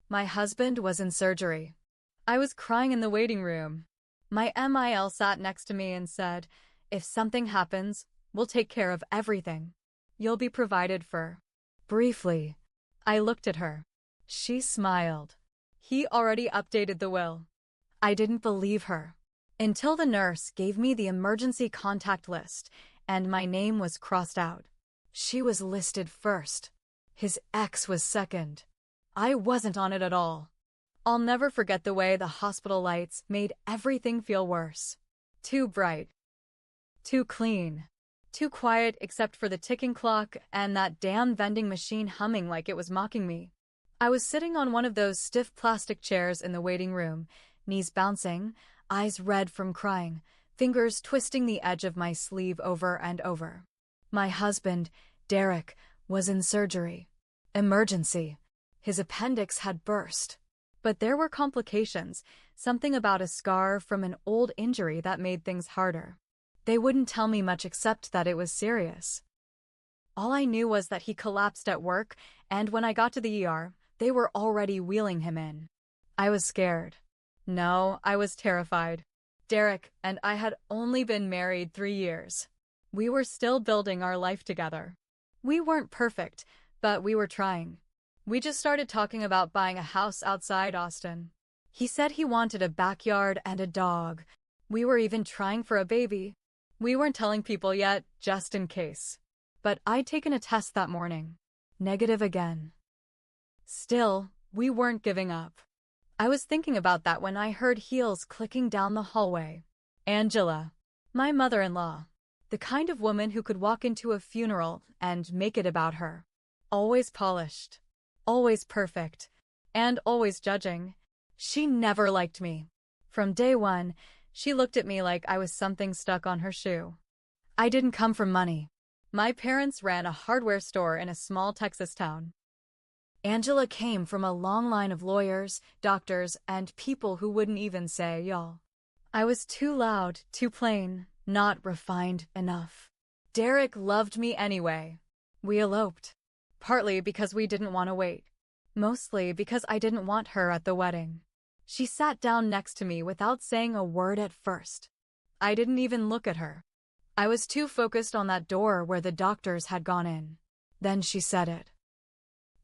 My husband was in surgery. I was crying in the waiting room. My MIL sat next to me and said, "If something happens, we'll take care of everything. You'll be provided for." Briefly, I looked at her. She smiled. He already updated the will. I didn't believe her. Until the nurse gave me the emergency contact list and my name was crossed out. She was listed first. His ex was second. I wasn't on it at all. I'll never forget the way the hospital lights made everything feel worse. Too bright. Too clean. Too quiet except for the ticking clock and that damn vending machine humming like it was mocking me. I was sitting on one of those stiff plastic chairs in the waiting room, knees bouncing, eyes red from crying, fingers twisting the edge of my sleeve over and over. My husband, Derek, was in surgery. Emergency. His appendix had burst. But there were complications, something about a scar from an old injury that made things harder. They wouldn't tell me much except that it was serious. All I knew was that he collapsed at work, and when I got to the ER, they were already wheeling him in. I was scared. No, I was terrified. Derek and I had only been married 3 years. We were still building our life together. We weren't perfect, but we were trying. We just started talking about buying a house outside Austin. He said he wanted a backyard and a dog. We were even trying for a baby. We weren't telling people yet, just in case. But I'd taken a test that morning. Negative again. Still, we weren't giving up. I was thinking about that when I heard heels clicking down the hallway. Angela, my mother-in-law, the kind of woman who could walk into a funeral and make it about her. Always polished. Always perfect, and always judging. She never liked me. From day one, she looked at me like I was something stuck on her shoe. I didn't come from money. My parents ran a hardware store in a small Texas town. Angela came from a long line of lawyers, doctors, and people who wouldn't even say y'all. I was too loud, too plain, not refined enough. Derek loved me anyway. We eloped. Partly because we didn't want to wait. Mostly because I didn't want her at the wedding. She sat down next to me without saying a word at first. I didn't even look at her. I was too focused on that door where the doctors had gone in. Then she said it.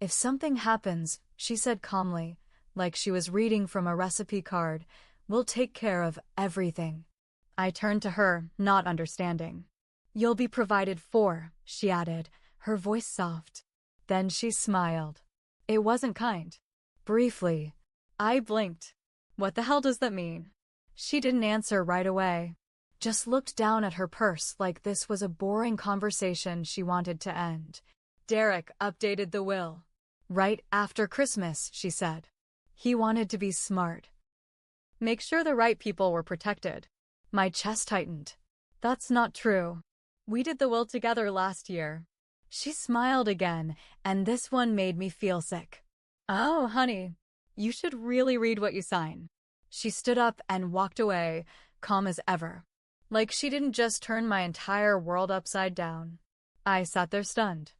"If something happens," she said calmly, like she was reading from a recipe card, "we'll take care of everything." I turned to her, not understanding. "You'll be provided for," she added, her voice soft. Then she smiled. It wasn't kind. Briefly, I blinked. What the hell does that mean? She didn't answer right away. Just looked down at her purse like this was a boring conversation she wanted to end. Derek updated the will. Right after Christmas, she said. He wanted to be smart. Make sure the right people were protected. My chest tightened. That's not true. We did the will together last year. She smiled again, and this one made me feel sick. "Oh, honey, you should really read what you sign." She stood up and walked away, calm as ever. Like she didn't just turn my entire world upside down. I sat there stunned.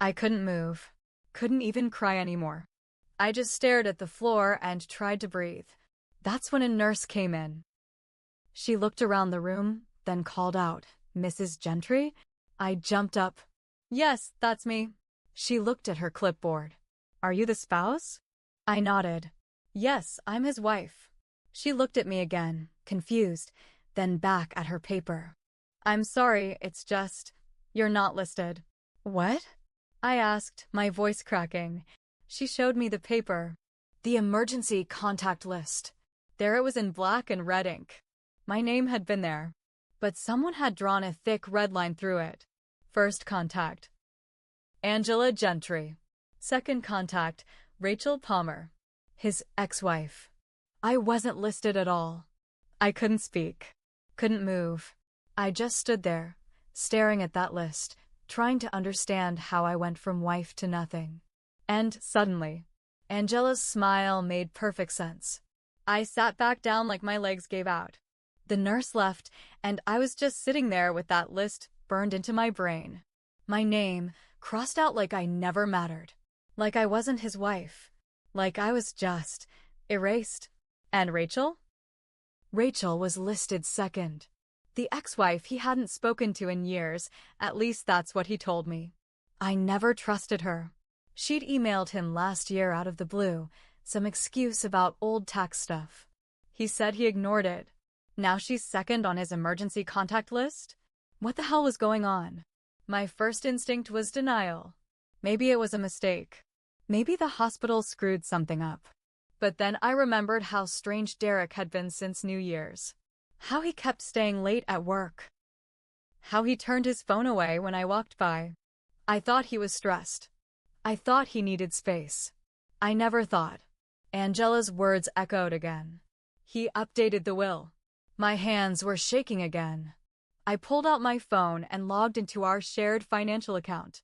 I couldn't move. Couldn't even cry anymore. I just stared at the floor and tried to breathe. That's when a nurse came in. She looked around the room, then called out, "Mrs. Gentry?" I jumped up. "Yes, that's me." She looked at her clipboard. "Are you the spouse?" I nodded. "Yes, I'm his wife." She looked at me again, confused, then back at her paper. "I'm sorry, it's just, you're not listed." "What?" I asked, my voice cracking. She showed me the paper. The emergency contact list. There it was in black and red ink. My name had been there, but someone had drawn a thick red line through it. First contact, Angela Gentry. Second contact, Rachel Palmer, his ex-wife. I wasn't listed at all. I couldn't speak, couldn't move. I just stood there, staring at that list, trying to understand how I went from wife to nothing. And suddenly, Angela's smile made perfect sense. I sat back down like my legs gave out. The nurse left, and I was just sitting there with that list burned into my brain. My name crossed out like I never mattered. Like I wasn't his wife. Like I was just erased. And Rachel? Rachel was listed second. The ex-wife he hadn't spoken to in years, at least that's what he told me. I never trusted her. She'd emailed him last year out of the blue, some excuse about old tax stuff. He said he ignored it. Now she's second on his emergency contact list? What the hell was going on? My first instinct was denial. Maybe it was a mistake. Maybe the hospital screwed something up. But then I remembered how strange Derek had been since New Year's. How he kept staying late at work. How he turned his phone away when I walked by. I thought he was stressed. I thought he needed space. I never thought. Angela's words echoed again. He updated the will. My hands were shaking again. I pulled out my phone and logged into our shared financial account.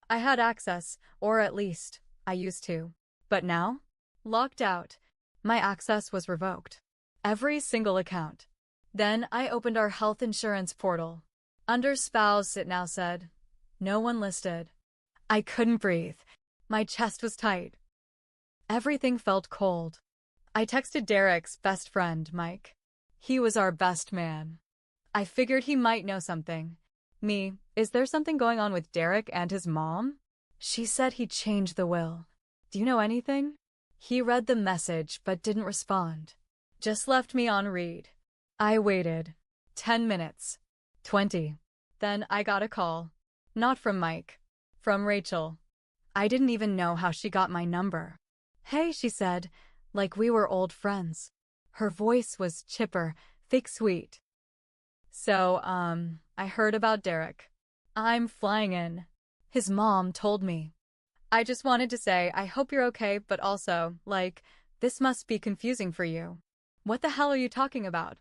I had access, or at least, I used to. But now? Locked out. My access was revoked. Every single account. Then I opened our health insurance portal. Under spouse, it now said, no one listed. I couldn't breathe. My chest was tight. Everything felt cold. I texted Derek's best friend, Mike. He was our best man. I figured he might know something. Me, is there something going on with Derek and his mom? She said he changed the will. Do you know anything? He read the message but didn't respond. Just left me on read. I waited. 10 minutes. 20. Then I got a call. Not from Mike. From Rachel. I didn't even know how she got my number. Hey, she said, like we were old friends. Her voice was chipper, fake sweet. So, I heard about Derek. I'm flying in. His mom told me. I just wanted to say I hope you're okay, but also, like, this must be confusing for you. What the hell are you talking about?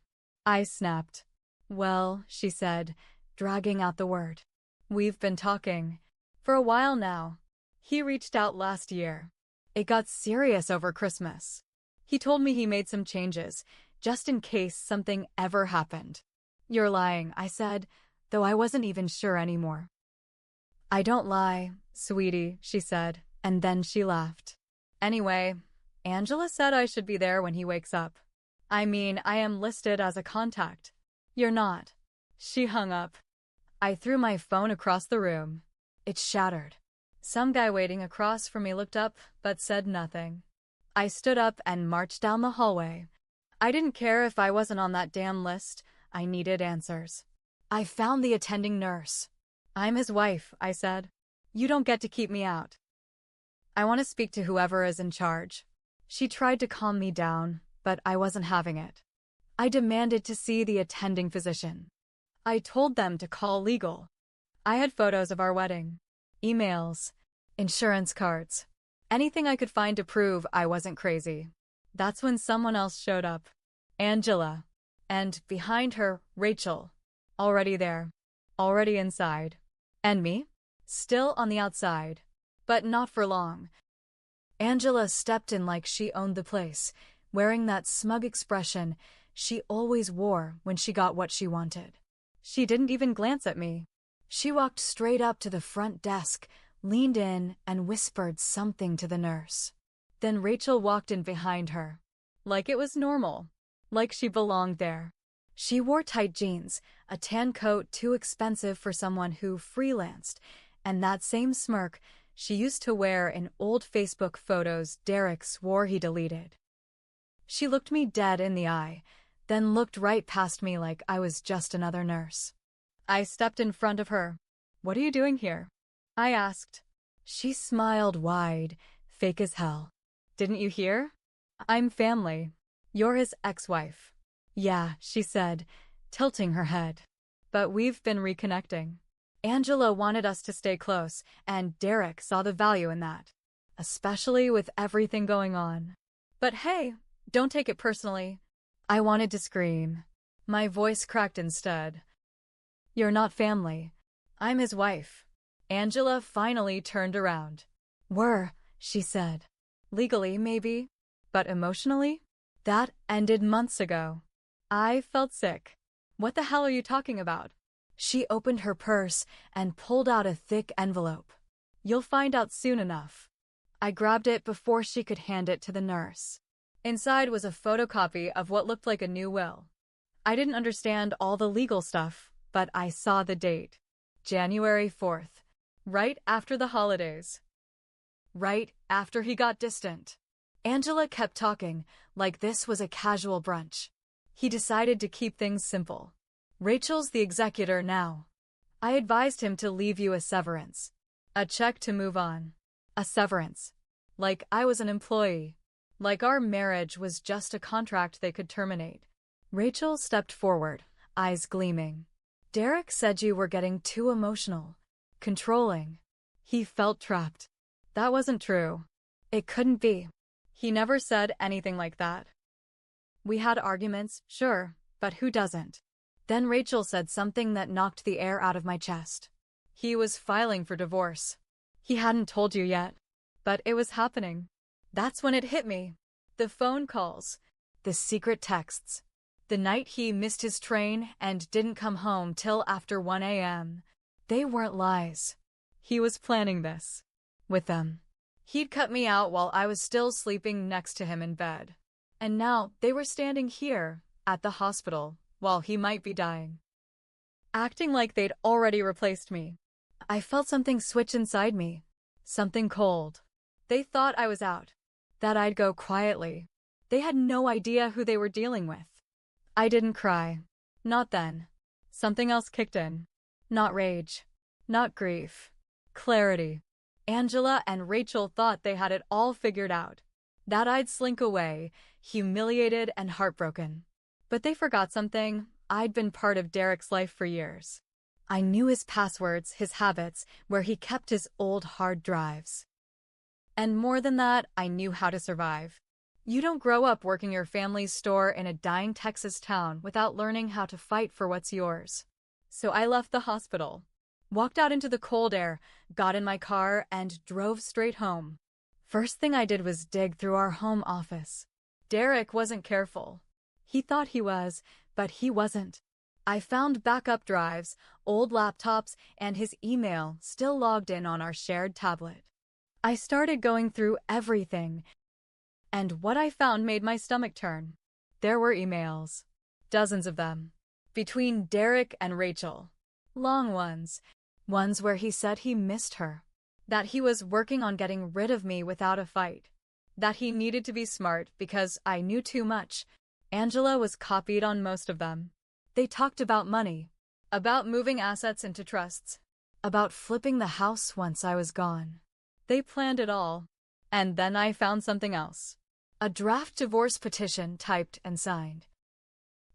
I snapped. Well, she said, dragging out the word. We've been talking. For a while now. He reached out last year. It got serious over Christmas. He told me he made some changes, just in case something ever happened. You're lying, I said, though I wasn't even sure anymore. I don't lie, sweetie, she said, and then she laughed. Anyway, Angela said I should be there when he wakes up. I mean, I am listed as a contact. You're not. She hung up. I threw my phone across the room. It shattered. Some guy waiting across from me looked up, but said nothing. I stood up and marched down the hallway. I didn't care if I wasn't on that damn list. I needed answers. I found the attending nurse. I'm his wife, I said. You don't get to keep me out. I want to speak to whoever is in charge. She tried to calm me down, but I wasn't having it. I demanded to see the attending physician. I told them to call legal. I had photos of our wedding, emails, insurance cards, anything I could find to prove I wasn't crazy. That's when someone else showed up. Angela. And behind her, Rachel. Already there. Already inside. And me? Still on the outside. But not for long. Angela stepped in like she owned the place, wearing that smug expression she always wore when she got what she wanted. She didn't even glance at me. She walked straight up to the front desk, leaned in, and whispered something to the nurse. Then Rachel walked in behind her. Like it was normal. Like she belonged there. She wore tight jeans, a tan coat too expensive for someone who freelanced, and that same smirk she used to wear in old Facebook photos Derek swore he deleted. She looked me dead in the eye, then looked right past me like I was just another nurse. I stepped in front of her. What are you doing here? I asked. She smiled wide, fake as hell. Didn't you hear? I'm family. You're his ex-wife. Yeah, she said, tilting her head. But we've been reconnecting. Angela wanted us to stay close, and Derek saw the value in that. Especially with everything going on. But hey, don't take it personally. I wanted to scream. My voice cracked instead. You're not family. I'm his wife. Angela finally turned around. Were, she said. Legally, maybe. But emotionally? That ended months ago. I felt sick. What the hell are you talking about? She opened her purse and pulled out a thick envelope. You'll find out soon enough. I grabbed it before she could hand it to the nurse. Inside was a photocopy of what looked like a new will. I didn't understand all the legal stuff, but I saw the date. January 4th. Right after the holidays. Right after he got distant. Angela kept talking, like this was a casual brunch. He decided to keep things simple. Rachel's the executor now. I advised him to leave you a severance. A check to move on. A severance. Like I was an employee. Like our marriage was just a contract they could terminate. Rachel stepped forward, eyes gleaming. Derek said you were getting too emotional. Controlling. He felt trapped. That wasn't true. It couldn't be. He never said anything like that. We had arguments, sure, but who doesn't? Then Rachel said something that knocked the air out of my chest. He was filing for divorce. He hadn't told you yet, but it was happening. That's when it hit me. The phone calls. The secret texts. The night he missed his train and didn't come home till after 1 a.m. They weren't lies. He was planning this. With them. He'd cut me out while I was still sleeping next to him in bed. And now they were standing here, at the hospital, while he might be dying. Acting like they'd already replaced me. I felt something switch inside me. Something cold. They thought I was out. That I'd go quietly. They had no idea who they were dealing with. I didn't cry. Not then. Something else kicked in. Not rage. Not grief. Clarity. Angela and Rachel thought they had it all figured out. That I'd slink away, humiliated and heartbroken. But they forgot something. I'd been part of Derek's life for years. I knew his passwords, his habits, where he kept his old hard drives. And more than that, I knew how to survive. You don't grow up working your family's store in a dying Texas town without learning how to fight for what's yours. So I left the hospital, walked out into the cold air, got in my car, and drove straight home. First thing I did was dig through our home office. Derek wasn't careful. He thought he was, but he wasn't. I found backup drives, old laptops, and his email still logged in on our shared tablet. I started going through everything, and what I found made my stomach turn. There were emails. Dozens of them. Between Derek and Rachel. Long ones. Ones where he said he missed her. That he was working on getting rid of me without a fight. That he needed to be smart because I knew too much. Angela was copied on most of them. They talked about money. About moving assets into trusts. About flipping the house once I was gone. They planned it all. And then I found something else. A draft divorce petition typed and signed.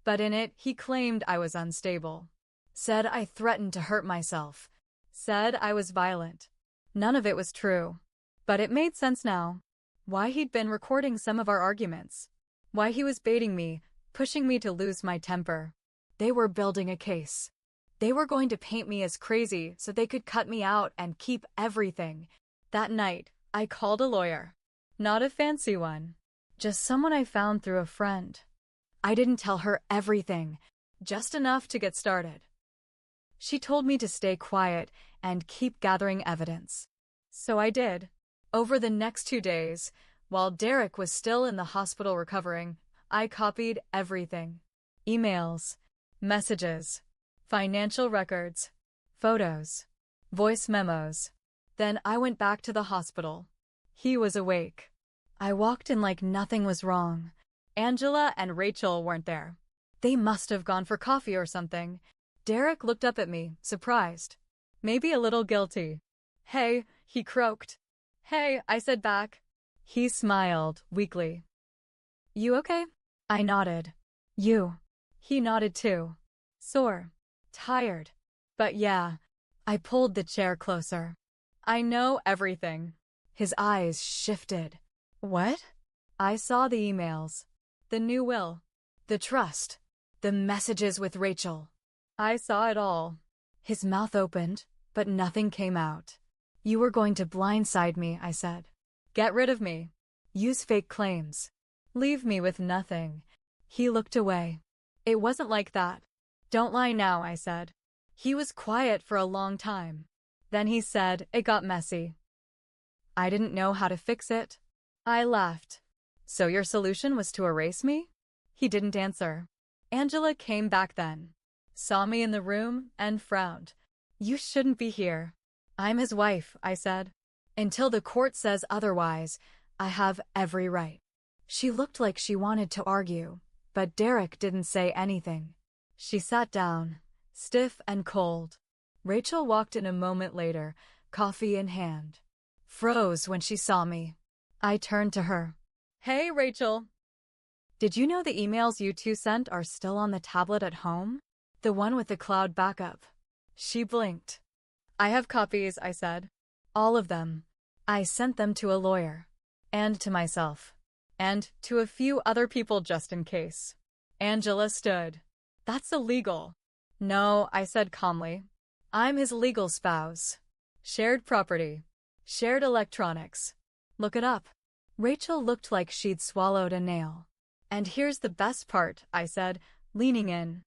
But in it, he claimed I was unstable. Said I threatened to hurt myself. Said I was violent. None of it was true. But it made sense now. Why he'd been recording some of our arguments. Why he was baiting me, pushing me to lose my temper. They were building a case. They were going to paint me as crazy so they could cut me out and keep everything. That night, I called a lawyer. Not a fancy one. Just someone I found through a friend. I didn't tell her everything, just enough to get started. She told me to stay quiet and keep gathering evidence. So I did. Over the next 2 days, while Derek was still in the hospital recovering, I copied everything. Emails, messages, financial records, photos, voice memos. Then I went back to the hospital. He was awake. I walked in like nothing was wrong. Angela and Rachel weren't there. They must have gone for coffee or something. Derek looked up at me, surprised. Maybe a little guilty. "Hey," he croaked. "Hey," I said back. He smiled, weakly. "You okay?" I nodded. "You?" He nodded too. Sore. Tired. But yeah. I pulled the chair closer. "I know everything." His eyes shifted. "What?" I saw the emails. The new will. The trust. The messages with Rachel. I saw it all. His mouth opened, but nothing came out. "You were going to blindside me," I said. "Get rid of me. Use fake claims. Leave me with nothing." He looked away. "It wasn't like that." "Don't lie now," I said. He was quiet for a long time. Then he said, "It got messy." I didn't know how to fix it. I laughed. So your solution was to erase me? He didn't answer. Angela came back then, saw me in the room, and frowned. You shouldn't be here. I'm his wife, I said. Until the court says otherwise, I have every right. She looked like she wanted to argue, but Derek didn't say anything. She sat down, stiff and cold. Rachel walked in a moment later, coffee in hand. Froze when she saw me. I turned to her. Hey, Rachel. Did you know the emails you two sent are still on the tablet at home? The one with the cloud backup. She blinked. I have copies, I said. All of them. I sent them to a lawyer. And to myself. And to a few other people just in case. Angela stood. That's illegal. No, I said calmly. I'm his legal spouse. Shared property. Shared electronics. Look it up. Rachel looked like she'd swallowed a nail. And here's the best part, I said, leaning in.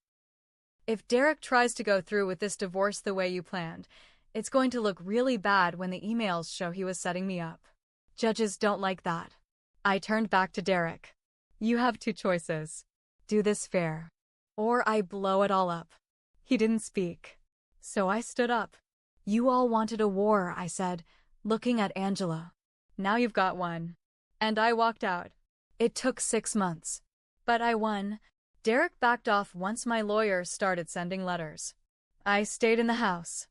If Derek tries to go through with this divorce the way you planned, it's going to look really bad when the emails show he was setting me up. Judges don't like that. I turned back to Derek. You have two choices. Do this fair. Or I blow it all up. He didn't speak. So I stood up. You all wanted a war, I said, looking at Angela. Now you've got one. And I walked out. It took 6 months. But I won. Derek backed off once my lawyer started sending letters. I stayed in the house.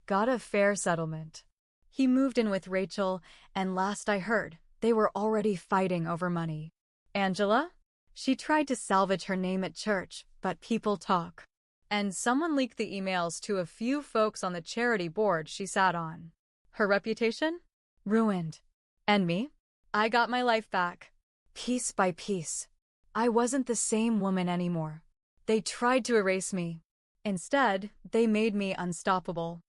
Got a fair settlement. He moved in with Rachel, and last I heard, they were already fighting over money. Angela? She tried to salvage her name at church, but people talk. And someone leaked the emails to a few folks on the charity board she sat on. Her reputation? Ruined. And me? I got my life back. Piece by piece. I wasn't the same woman anymore. They tried to erase me. Instead, they made me unstoppable.